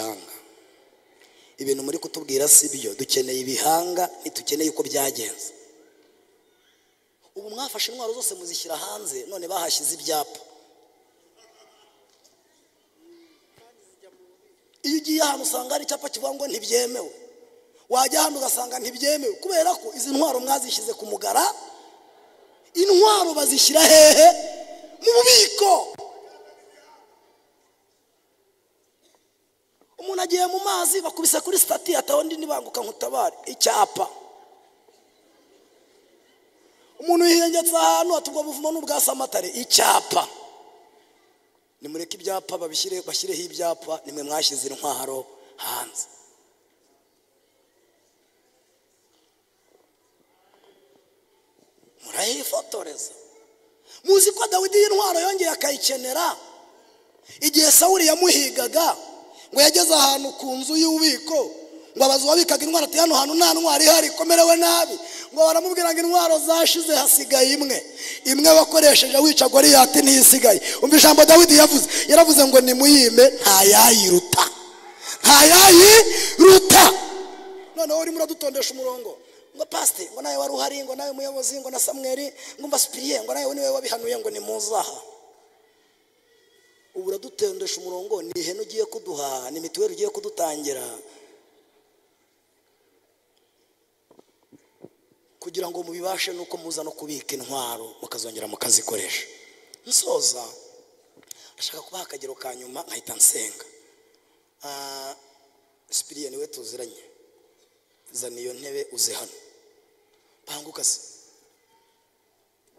ibihanga. Ibintu muri kutubwira si byo, dukeneye ibihanga, ntitukeneye uko byagenze. Ubu mwafashe intwaro zose muzishyira hanze, none bahashyize ibyapa. Iyo ugiye ahantu usanga hari icyapa kivuga ngo ntibyemewe, wajya hano ugasanga ntibyemewe, kubera ko izi ntwaro mwazishyize ku mugara. Intwaro bazishyira hehe? Mu bubiko. Umuntu agiye mu mazi bakubise kuri stati ataho ndi nibanguka nkutabare, icyapa. Umuntu yihengetse ahantu atubwo buvumo n'ubwa Samatare, icyapa. Nimureke ibyapa bashyireho ibyapa, nimwe mwashyize intwaro hanze. Murayifotoreza. Muzi ko Dawidi y'intwaro yongeye akayikenera igihe Sawuli yamuhigaga, ngo yageze ahantu ku nzu y'ububiko, ngo abaza uwabikaga intwaro ati hano hantu nta ntwaro ihari, ikomerewe nabi. Ngo baramubwira ngo intwaro zashize, hasigaye imwe wakoresheje wica Goliyati ntisigaye. Umva ijambo Dawidi yavuze, yaravuze ngo nimuyime ntayayiruta. Noneho urimo uradutondesha umurongo ngo pastor, ngo nawe wari uhari, ngo nawe muyobozi, ngo na Samuel, ngo mba Spiriye, ngo nawe niwe wabihanuye, ngo nimuzaha. Ubu uradutondesha umurongo, ni ihene ugiye kuduha, ni mituweli ugiye kudutangira, kugira ngo mubibashe nuko muza no kubika intwaro mukazongera mukazikoresha. Nsoza ndashaka kubaha akagero ka nyuma nkahita nsenga. Spiriye niwe tuziranye, zana iyo ntebe uze hano, banguka se.